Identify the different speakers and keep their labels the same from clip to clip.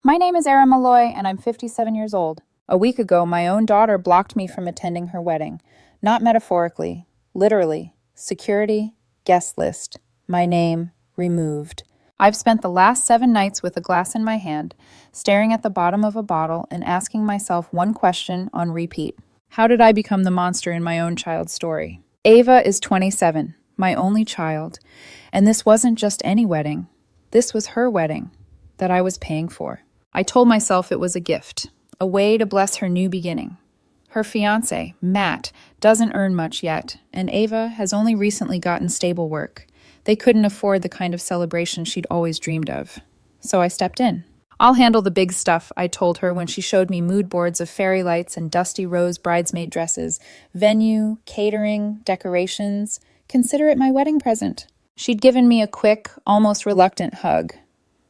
Speaker 1: My name is Era Malloy, and I'm 57 years old. A week ago, my own daughter blocked me from attending her wedding. Not metaphorically, literally. Security, guest list. My name, removed. I've spent the last 7 nights with a glass in my hand, staring at the bottom of a bottle and asking myself one question on repeat. How did I become the monster in my own child's story? Ava is 27, my only child, and this wasn't just any wedding. This was her wedding that I was paying for. I told myself it was a gift, a way to bless her new beginning. Her fiancé, Matt, doesn't earn much yet, and Ava has only recently gotten stable work. They couldn't afford the kind of celebration she'd always dreamed of. So I stepped in. I'll handle the big stuff, I told her when she showed me mood boards of fairy lights and dusty rose bridesmaid dresses, venue, catering, decorations. Consider it my wedding present. She'd given me a quick, almost reluctant hug.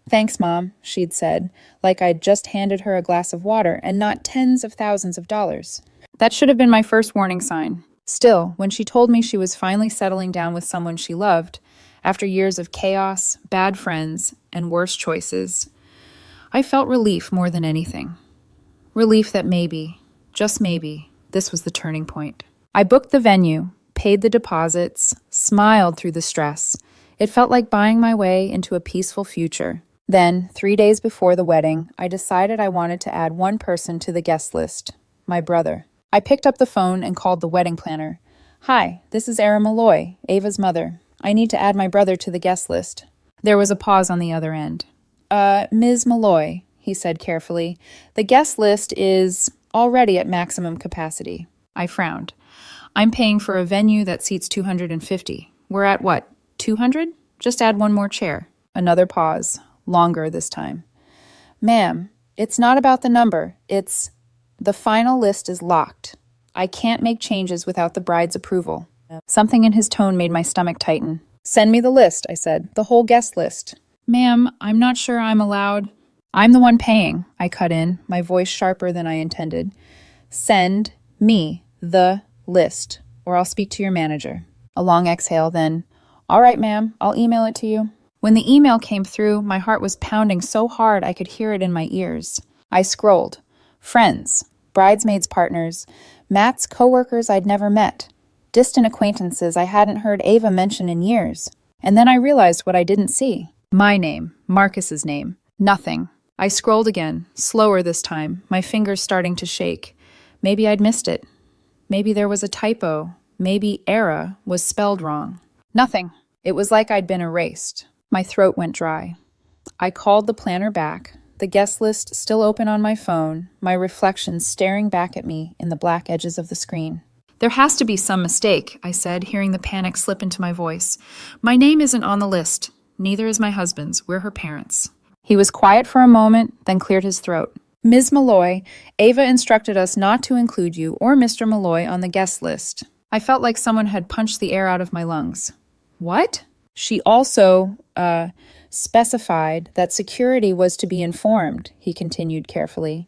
Speaker 1: Thanks, Mom, she'd said, like I'd just handed her a glass of water and not tens of thousands of dollars. That should have been my first warning sign. Still, when she told me she was finally settling down with someone she loved, after years of chaos, bad friends, and worse choices, I felt relief more than anything. Relief that maybe, just maybe, this was the turning point. I booked the venue, paid the deposits, smiled through the stress. It felt like buying my way into a peaceful future. Then, 3 days before the wedding, I decided I wanted to add one person to the guest list, my brother. I picked up the phone and called the wedding planner. Hi, this is Era Malloy, Ava's mother. I need to add my brother to the guest list. There was a pause on the other end. Ms. Malloy, he said carefully, the guest list is already at maximum capacity. I frowned. I'm paying for a venue that seats 250. We're at what, 200? Just add one more chair. Another pause. Longer this time. Ma'am, it's not about the number. The final list is locked. I can't make changes without the bride's approval. Something in his tone made my stomach tighten. Send me the list, I said. The whole guest list. Ma'am, I'm not sure I'm allowed. I'm the one paying, I cut in, my voice sharper than I intended. Send me the list, or I'll speak to your manager. A long exhale, then, all right, ma'am, I'll email it to you. When the email came through, my heart was pounding so hard I could hear it in my ears. I scrolled. Friends, bridesmaids' partners, Matt's coworkers I'd never met, distant acquaintances I hadn't heard Ava mention in years. And then I realized what I didn't see. My name, Marcus's name, nothing. I scrolled again, slower this time, my fingers starting to shake. Maybe I'd missed it. Maybe there was a typo. Maybe Era was spelled wrong. Nothing. It was like I'd been erased. My throat went dry. I called the planner back, the guest list still open on my phone, my reflection staring back at me in the black edges of the screen. There has to be some mistake, I said, hearing the panic slip into my voice. My name isn't on the list. Neither is my husband's. We're her parents. He was quiet for a moment, then cleared his throat. Ms. Malloy, Ava instructed us not to include you or Mr. Malloy on the guest list. I felt like someone had punched the air out of my lungs. What? She also, specified that security was to be informed, he continued carefully,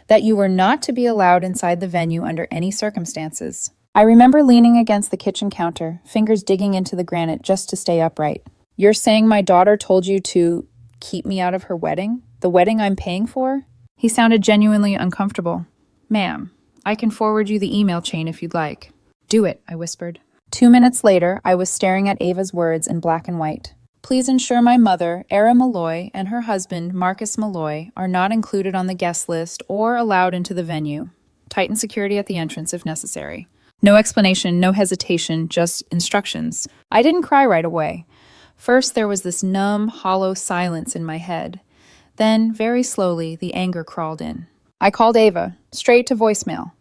Speaker 1: that you were not to be allowed inside the venue under any circumstances. I remember leaning against the kitchen counter, fingers digging into the granite just to stay upright. You're saying my daughter told you to keep me out of her wedding? The wedding I'm paying for? He sounded genuinely uncomfortable. Ma'am, I can forward you the email chain if you'd like. Do it, I whispered. 2 minutes later, I was staring at Ava's words in black and white. Please ensure my mother, Era Malloy, and her husband, Marcus Malloy, are not included on the guest list or allowed into the venue. Tighten security at the entrance if necessary. No explanation, no hesitation, just instructions. I didn't cry right away. First, there was this numb, hollow silence in my head. Then, very slowly, the anger crawled in. I called Ava, straight to voicemail.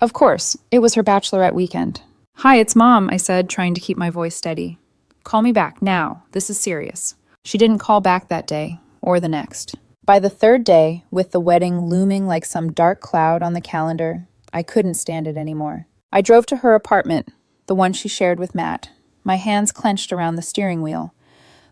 Speaker 1: Of course, it was her bachelorette weekend. Hi, it's Mom, I said, trying to keep my voice steady. Call me back, now. This is serious. She didn't call back that day, or the next. By the third day, with the wedding looming like some dark cloud on the calendar, I couldn't stand it anymore. I drove to her apartment, the one she shared with Matt, my hands clenched around the steering wheel.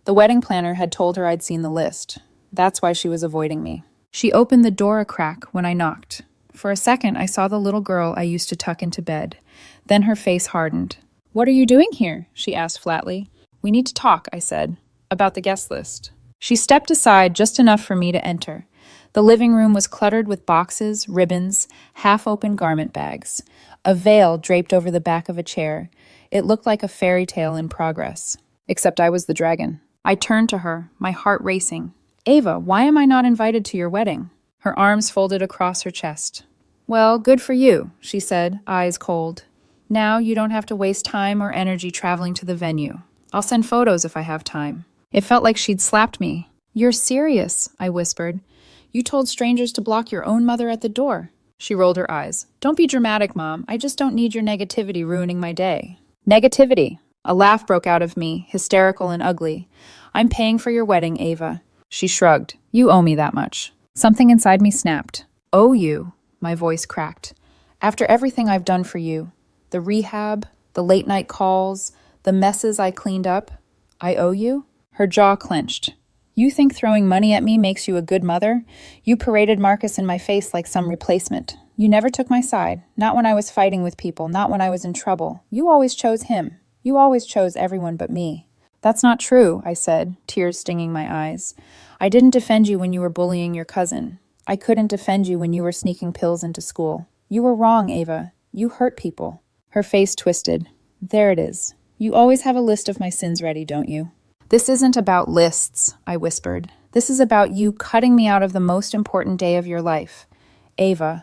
Speaker 1: The wedding planner had told her I'd seen the list. That's why she was avoiding me. She opened the door a crack when I knocked. For a second, I saw the little girl I used to tuck into bed. Then her face hardened. What are you doing here? She asked flatly. We need to talk, I said, about the guest list. She stepped aside just enough for me to enter. The living room was cluttered with boxes, ribbons, half-open garment bags. A veil draped over the back of a chair. It looked like a fairy tale in progress. Except I was the dragon. I turned to her, my heart racing. "Ava, why am I not invited to your wedding?" Her arms folded across her chest. "Well, good for you," she said, eyes cold. "Now you don't have to waste time or energy traveling to the venue. I'll send photos if I have time." It felt like she'd slapped me. "You're serious," I whispered. "You told strangers to block your own mother at the door." She rolled her eyes. "Don't be dramatic, Mom. I just don't need your negativity ruining my day." "Negativity?" A laugh broke out of me, hysterical and ugly. "I'm paying for your wedding, Ava." She shrugged. "You owe me that much." Something inside me snapped. "Owe you?" My voice cracked. "After everything I've done for you, the rehab, the late-night calls, the messes I cleaned up, I owe you?" Her jaw clenched. "You think throwing money at me makes you a good mother? You paraded Marcus in my face like some replacement. You never took my side, not when I was fighting with people, not when I was in trouble. You always chose him. You always chose everyone but me." "That's not true," I said, tears stinging my eyes. "I didn't defend you when you were bullying your cousin. I couldn't defend you when you were sneaking pills into school. You were wrong, Ava. You hurt people." Her face twisted. "There it is. You always have a list of my sins ready, don't you?" "This isn't about lists," I whispered. "This is about you cutting me out of the most important day of your life. Ava,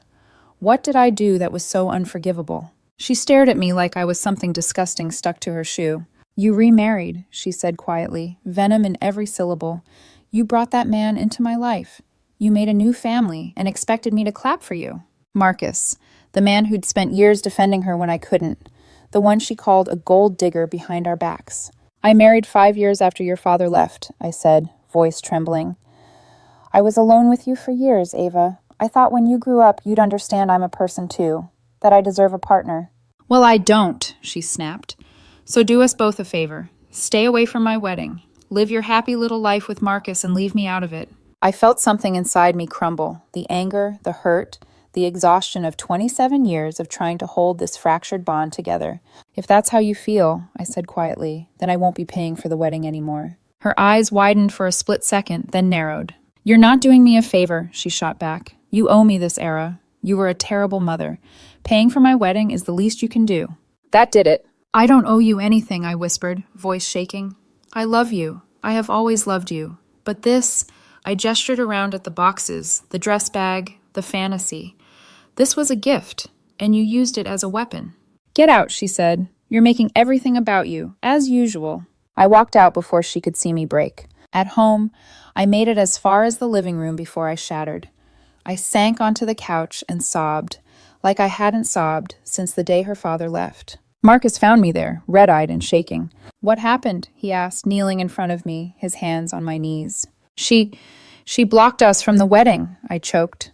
Speaker 1: what did I do that was so unforgivable?" She stared at me like I was something disgusting stuck to her shoe. "You remarried," she said quietly, venom in every syllable. "You brought that man into my life. You made a new family and expected me to clap for you." Marcus, the man who'd spent years defending her when I couldn't, the one she called a gold digger behind our backs. "I married 5 years after your father left," I said, voice trembling. "I was alone with you for years, Ava. I thought when you grew up you'd understand I'm a person too, that I deserve a partner." "Well, I don't," she snapped. "So do us both a favor. Stay away from my wedding. Live your happy little life with Marcus and leave me out of it." I felt something inside me crumble, the anger, the hurt, the exhaustion of 27 years of trying to hold this fractured bond together. "If that's how you feel," I said quietly, "then I won't be paying for the wedding anymore." Her eyes widened for a split second, then narrowed. "You're not doing me a favor," she shot back. "You owe me this era. You were a terrible mother. Paying for my wedding is the least you can do." That did it. "I don't owe you anything," I whispered, voice shaking. "I love you. I have always loved you. But this," I gestured around at the boxes, the dress bag, the fantasy. "This was a gift, and you used it as a weapon." "Get out," she said. "You're making everything about you, as usual." I walked out before she could see me break. At home, I made it as far as the living room before I shattered. I sank onto the couch and sobbed, like I hadn't sobbed since the day her father left. Marcus found me there, red-eyed and shaking. "What happened?" he asked, kneeling in front of me, his hands on my knees. She blocked us from the wedding," I choked.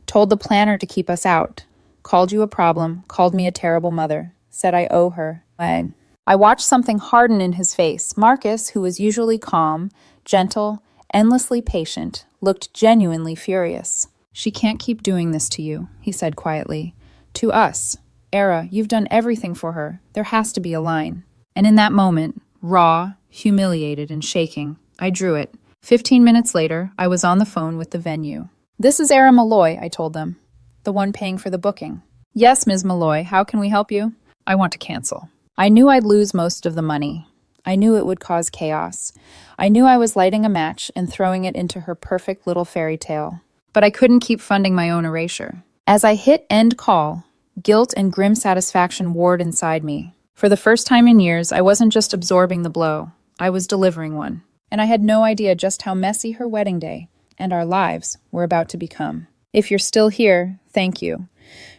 Speaker 1: "Told the planner to keep us out. Called you a problem, called me a terrible mother. Said I owe her." I watched something harden in his face. Marcus, who was usually calm, gentle, endlessly patient, looked genuinely furious. "She can't keep doing this to you," he said quietly. "To us. Era, you've done everything for her. There has to be a line." And in that moment, raw, humiliated, and shaking, I drew it. 15 minutes later, I was on the phone with the venue. "This is Era Malloy," I told them. "The one paying for the booking." "Yes, Ms. Malloy, how can we help you?" "I want to cancel." I knew I'd lose most of the money. I knew it would cause chaos. I knew I was lighting a match and throwing it into her perfect little fairy tale. But I couldn't keep funding my own erasure. As I hit end call, guilt and grim satisfaction warred inside me. For the first time in years, I wasn't just absorbing the blow. I was delivering one. And I had no idea just how messy her wedding day and our lives were about to become. If you're still here, thank you.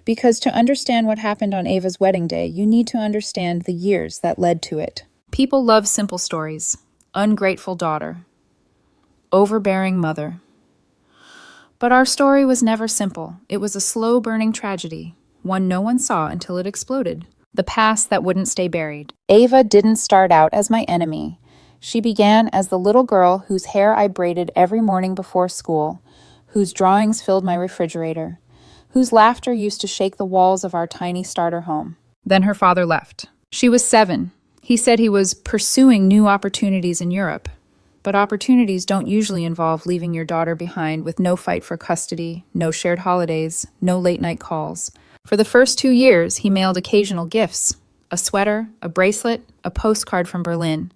Speaker 1: Because to understand what happened on Ava's wedding day, you need to understand the years that led to it. People love simple stories. Ungrateful daughter. Overbearing mother. But our story was never simple. It was a slow-burning tragedy, one no one saw until it exploded. The past that wouldn't stay buried. Ava didn't start out as my enemy. She began as the little girl whose hair I braided every morning before school, whose drawings filled my refrigerator, whose laughter used to shake the walls of our tiny starter home. Then her father left. She was 7. He said he was pursuing new opportunities in Europe. but opportunities don't usually involve leaving your daughter behind with no fight for custody, no shared holidays, no late-night calls. For the first 2 years, he mailed occasional gifts, a sweater, a bracelet, a postcard from Berlin.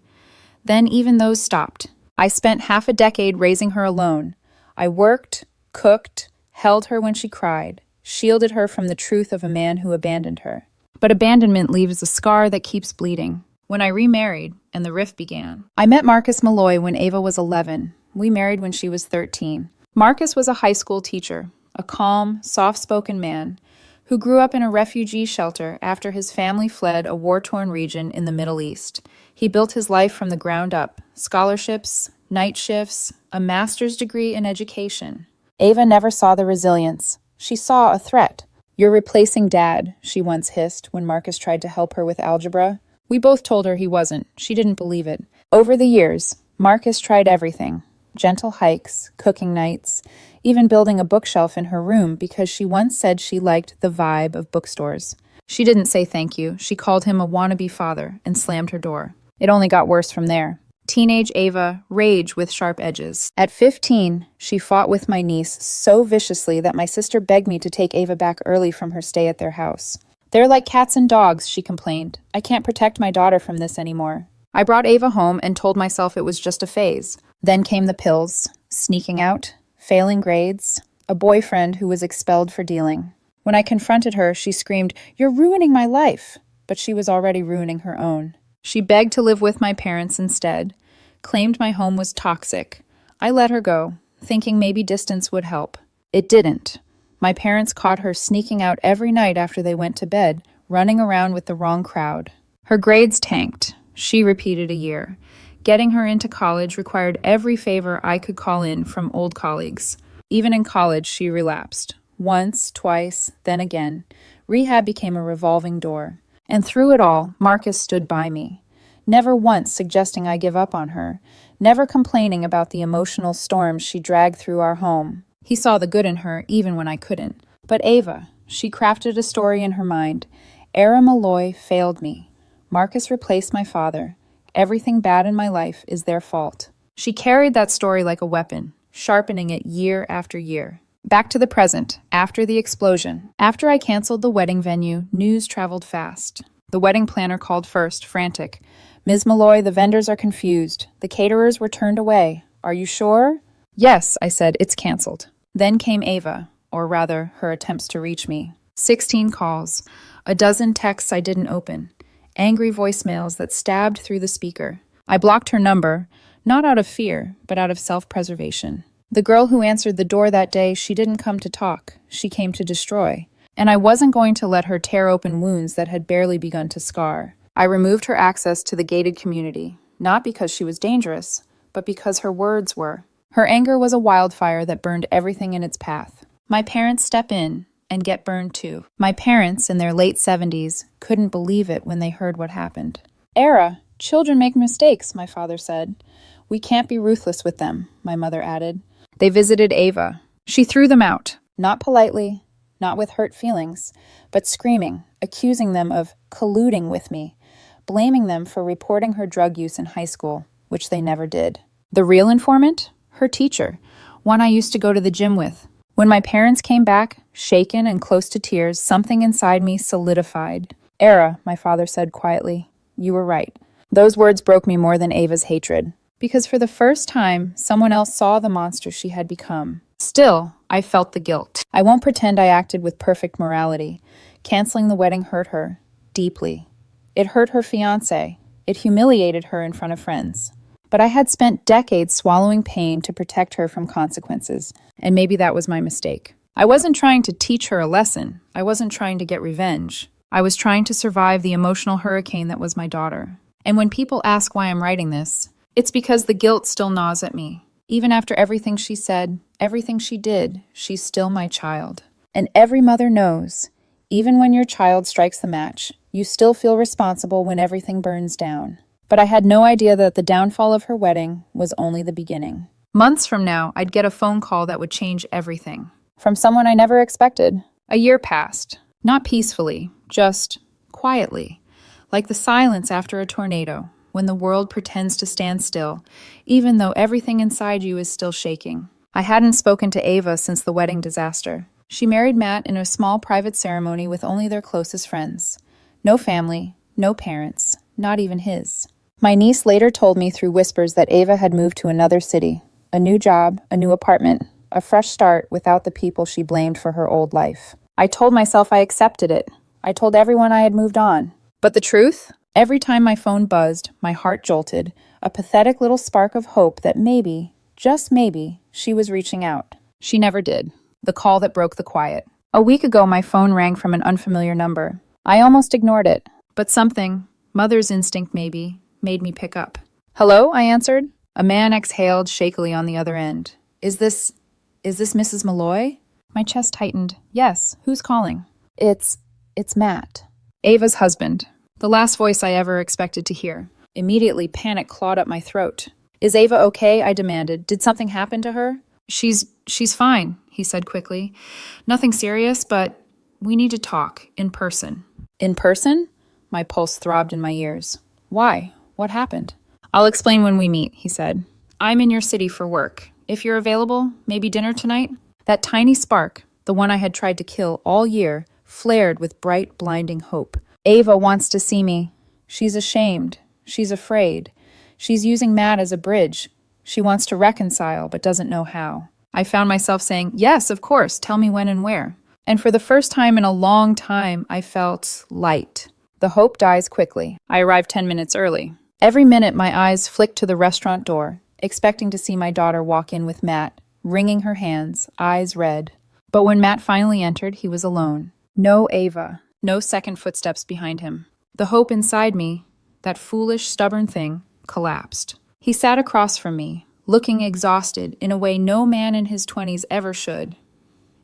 Speaker 1: Then even those stopped. I spent half a decade raising her alone. I worked, cooked, held her when she cried, shielded her from the truth of a man who abandoned her. But abandonment leaves a scar that keeps bleeding. When I remarried and the rift began, I met Marcus Malloy when Ava was 11. We married when she was 13. Marcus was a high school teacher, a calm, soft-spoken man who grew up in a refugee shelter after his family fled a war-torn region in the Middle East. He built his life from the ground up, scholarships, night shifts, a master's degree in education. Ava never saw the resilience. She saw a threat. "You're replacing Dad," she once hissed when Marcus tried to help her with algebra. We both told her he wasn't. She didn't believe it. Over the years, Marcus tried everything. Gentle hikes, cooking nights, even building a bookshelf in her room because she once said she liked the vibe of bookstores. She didn't say thank you. She called him a wannabe father and slammed her door. It only got worse from there. Teenage Ava, rage with sharp edges. At 15, she fought with my niece so viciously that my sister begged me to take Ava back early from her stay at their house. "They're like cats and dogs," she complained. "I can't protect my daughter from this anymore." I brought Ava home and told myself it was just a phase. Then came the pills, sneaking out, failing grades, a boyfriend who was expelled for dealing. When I confronted her, she screamed, "You're ruining my life!" But she was already ruining her own. She begged to live with my parents instead, claimed my home was toxic. I let her go, thinking maybe distance would help. It didn't. My parents caught her sneaking out every night after they went to bed, running around with the wrong crowd. Her grades tanked. She repeated a year. Getting her into college required every favor I could call in from old colleagues. Even in college, she relapsed. Once, twice, then again. Rehab became a revolving door. And through it all, Marcus stood by me. Never once suggesting I give up on her. Never complaining about the emotional storms she dragged through our home. He saw the good in her even when I couldn't. But Ava, she crafted a story in her mind. Era Malloy failed me. Marcus replaced my father. Everything bad in my life is their fault. She carried that story like a weapon, sharpening it year after year. Back to the present, after the explosion. After I canceled the wedding venue, news traveled fast. The wedding planner called first, frantic. "Ms. Malloy, the vendors are confused. The caterers were turned away. Are you sure?" "Yes," I said, "it's canceled." Then came Ava, or rather, her attempts to reach me. 16 calls, a dozen texts I didn't open, angry voicemails that stabbed through the speaker. I blocked her number, not out of fear, but out of self-preservation. The girl who answered the door that day, she didn't come to talk. She came to destroy. And I wasn't going to let her tear open wounds that had barely begun to scar. I removed her access to the gated community, not because she was dangerous, but because her words were. Her anger was a wildfire that burned everything in its path. My parents step in and get burned too. My parents, in their late 70s, couldn't believe it when they heard what happened. "Era, children make mistakes," my father said. "We can't be ruthless with them," my mother added. They visited Ava. She threw them out, not politely, not with hurt feelings, but screaming, accusing them of colluding with me, blaming them for reporting her drug use in high school, which they never did. The real informant? Her teacher, one I used to go to the gym with. When my parents came back, shaken and close to tears, something inside me solidified. "Era," my father said quietly, "you were right." Those words broke me more than Ava's hatred, because for the first time, someone else saw the monster she had become. Still, I felt the guilt. I won't pretend I acted with perfect morality. Canceling the wedding hurt her, deeply. It hurt her fiancé. It humiliated her in front of friends. But I had spent decades swallowing pain to protect her from consequences, and maybe that was my mistake. I wasn't trying to teach her a lesson. I wasn't trying to get revenge. I was trying to survive the emotional hurricane that was my daughter. And when people ask why I'm writing this, it's because the guilt still gnaws at me. Even after everything she said, everything she did, she's still my child. And every mother knows, even when your child strikes the match, you still feel responsible when everything burns down. But I had no idea that the downfall of her wedding was only the beginning. Months from now, I'd get a phone call that would change everything. From someone I never expected. A year passed. Not peacefully, just quietly. Like the silence after a tornado. when the world pretends to stand still, even though everything inside you is still shaking. I hadn't spoken to Ava since the wedding disaster. She married Matt in a small private ceremony with only their closest friends. No family, no parents, not even his. My niece later told me through whispers that Ava had moved to another city, a new job, a new apartment, a fresh start without the people she blamed for her old life. I told myself I accepted it. I told everyone I had moved on. But the truth? Every time my phone buzzed, my heart jolted, a pathetic little spark of hope that maybe, just maybe, she was reaching out. She never did. The call that broke the quiet. A week ago, my phone rang from an unfamiliar number. I almost ignored it, but something, mother's instinct maybe, made me pick up. "Hello?" I answered. A man exhaled shakily on the other end. Is this Mrs. Malloy?" My chest tightened. "Yes, who's calling?" It's Matt. Ava's husband. The last voice I ever expected to hear. Immediately, panic clawed up my throat. "Is Ava okay?" I demanded. "Did something happen to her?" She's fine," he said quickly. "Nothing serious, but we need to talk, in person." "In person?" My pulse throbbed in my ears. "Why? What happened?" "I'll explain when we meet," he said. "I'm in your city for work. If you're available, maybe dinner tonight?" That tiny spark, the one I had tried to kill all year, flared with bright, blinding hope. "Ava wants to see me. She's ashamed. She's afraid. She's using Matt as a bridge. She wants to reconcile, but doesn't know how." I found myself saying, "Yes, of course, tell me when and where." And for the first time in a long time, I felt light. The hope dies quickly. I arrived 10 minutes early. Every minute, my eyes flicked to the restaurant door, expecting to see my daughter walk in with Matt, wringing her hands, eyes red. But when Matt finally entered, he was alone. No Ava, no second footsteps behind him. The hope inside me, that foolish, stubborn thing, collapsed. He sat across from me, looking exhausted in a way no man in his 20s ever should.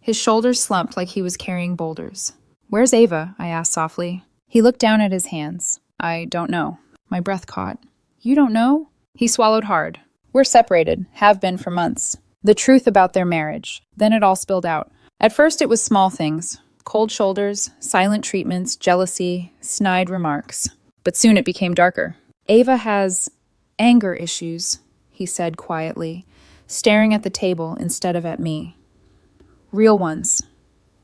Speaker 1: His shoulders slumped like he was carrying boulders. "Where's Ava?" I asked softly. He looked down at his hands. "I don't know." My breath caught. "You don't know?" He swallowed hard. "We're separated, have been for months." The truth about their marriage. Then it all spilled out. At first it was small things. Cold shoulders, silent treatments, jealousy, snide remarks. But soon it became darker. "Ava has anger issues," he said quietly, staring at the table instead of at me. "Real ones.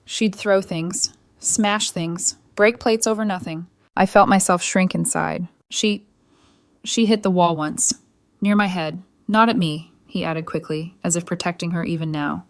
Speaker 1: She'd throw things, smash things, break plates over nothing." I felt myself shrink inside. She hit the wall once, near my head. "Not at me," he added quickly, as if protecting her even now.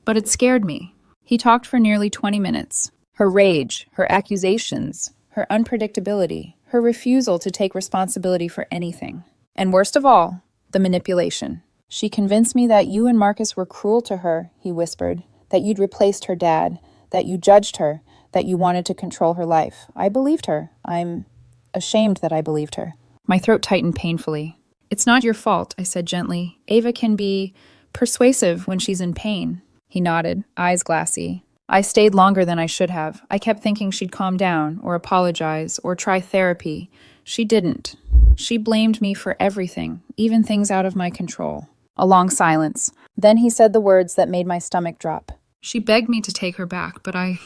Speaker 1: "But it scared me." He talked for nearly 20 minutes. Her rage, her accusations, her unpredictability, her refusal to take responsibility for anything. And worst of all, the manipulation. "She convinced me that you and Marcus were cruel to her," he whispered, "that you'd replaced her dad, that you judged her, that you wanted to control her life. I believed her. I'm ashamed that I believed her." My throat tightened painfully. "It's not your fault," I said gently. "Ava can be persuasive when she's in pain." He nodded, eyes glassy. "I stayed longer than I should have. I kept thinking she'd calm down, or apologize, or try therapy. She didn't. She blamed me for everything, even things out of my control." A long silence. Then he said the words that made my stomach drop. "She begged me to take her back, but I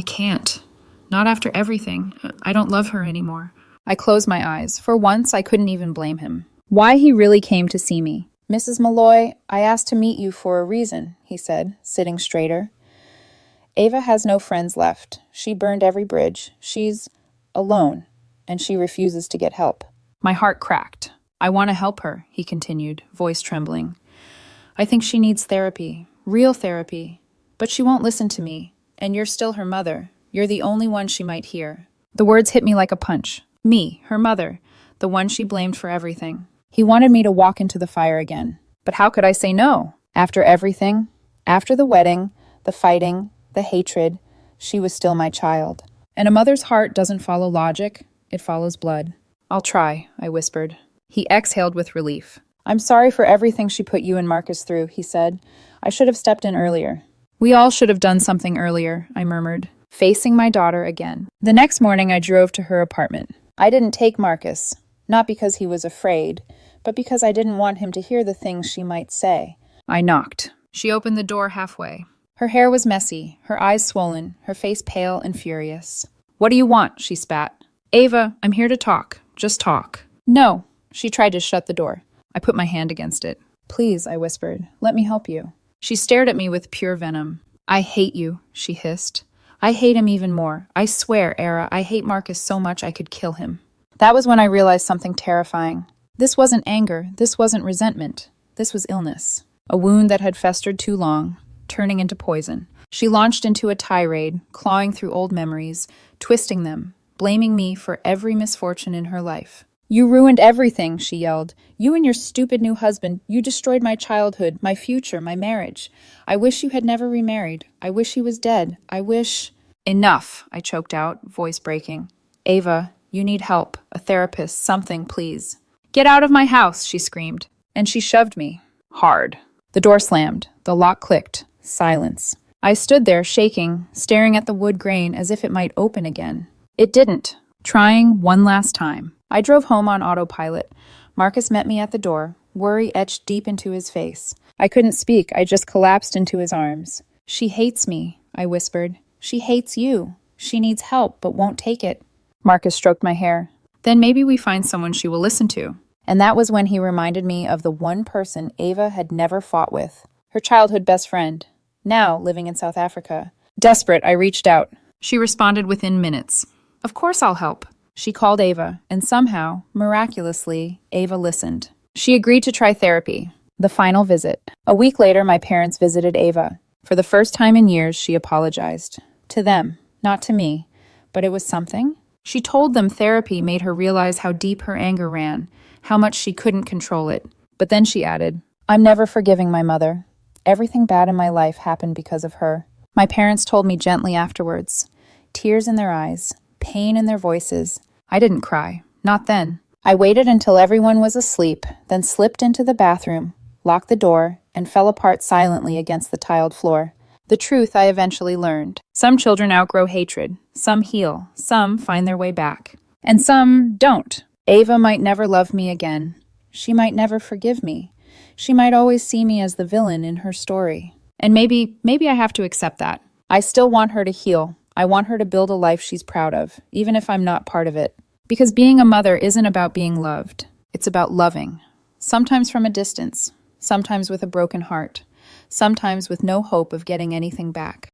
Speaker 1: can't. Not after everything. I don't love her anymore." I closed my eyes. For once, I couldn't even blame him. Why he really came to see me. "Mrs. Malloy, I asked to meet you for a reason," he said, sitting straighter. "Ava has no friends left. She burned every bridge. She's alone, and she refuses to get help." My heart cracked. "I want to help her," he continued, voice trembling. "I think she needs therapy, real therapy. But she won't listen to me, and you're still her mother. You're the only one she might hear." The words hit me like a punch. Me, her mother, the one she blamed for everything. He wanted me to walk into the fire again. But how could I say no? After everything, after the wedding, the fighting, the hatred, she was still my child. And a mother's heart doesn't follow logic, it follows blood. "I'll try," I whispered. He exhaled with relief. "I'm sorry for everything she put you and Marcus through," he said. "I should have stepped in earlier." "We all should have done something earlier," I murmured, facing my daughter again. The next morning I drove to her apartment. I didn't take Marcus, not because he was afraid, but because I didn't want him to hear the things she might say. I knocked. She opened the door halfway. Her hair was messy, her eyes swollen, her face pale and furious. "What do you want?" she spat. "Ava, I'm here to talk. Just talk." "No," She tried to shut the door. I put my hand against it. Please, I whispered. Let me help you. She stared at me with pure venom. I hate you, she hissed. I hate him even more. I swear, Era, I hate Marcus so much I could kill him. That was when I realized something terrifying. This wasn't anger. This wasn't resentment. This was illness. A wound that had festered too long, turning into poison. She launched into a tirade, clawing through old memories, twisting them, blaming me for every misfortune in her life. You ruined everything, she yelled. You and your stupid new husband, you destroyed my childhood, my future, my marriage. I wish you had never remarried. I wish he was dead. I wish... Enough, I choked out, voice breaking. Ava, you need help, a therapist, something, please. Get out of my house, she screamed. And she shoved me. Hard. The door slammed. The lock clicked. Silence. I stood there, shaking, staring at the wood grain as if it might open again. It didn't. Trying one last time. I drove home on autopilot. Marcus met me at the door, worry etched deep into his face. I couldn't speak. I just collapsed into his arms. She hates me, I whispered. She hates you. She needs help, but won't take it. Marcus stroked my hair. Then maybe we find someone she will listen to. And that was when he reminded me of the one person Ava had never fought with. Her childhood best friend. Now living in South Africa. Desperate, I reached out. She responded within minutes. Of course I'll help. She called Ava, and somehow, miraculously, Ava listened. She agreed to try therapy. The final visit. A week later, my parents visited Ava. For the first time in years, she apologized. To them, not to me. But it was something. She told them therapy made her realize how deep her anger ran, how much she couldn't control it. But then she added, I'm never forgiving my mother. Everything bad in my life happened because of her. My parents told me gently afterwards. Tears in their eyes, pain in their voices. I didn't cry. Not then. I waited until everyone was asleep, then slipped into the bathroom, locked the door, and fell apart silently against the tiled floor. The truth I eventually learned. Some children outgrow hatred. Some heal. Some find their way back. And some don't. Ava might never love me again. She might never forgive me. She might always see me as the villain in her story. And maybe I have to accept that. I still want her to heal. I want her to build a life she's proud of, even if I'm not part of it. Because being a mother isn't about being loved. It's about loving. Sometimes from a distance. Sometimes with a broken heart. Sometimes with no hope of getting anything back.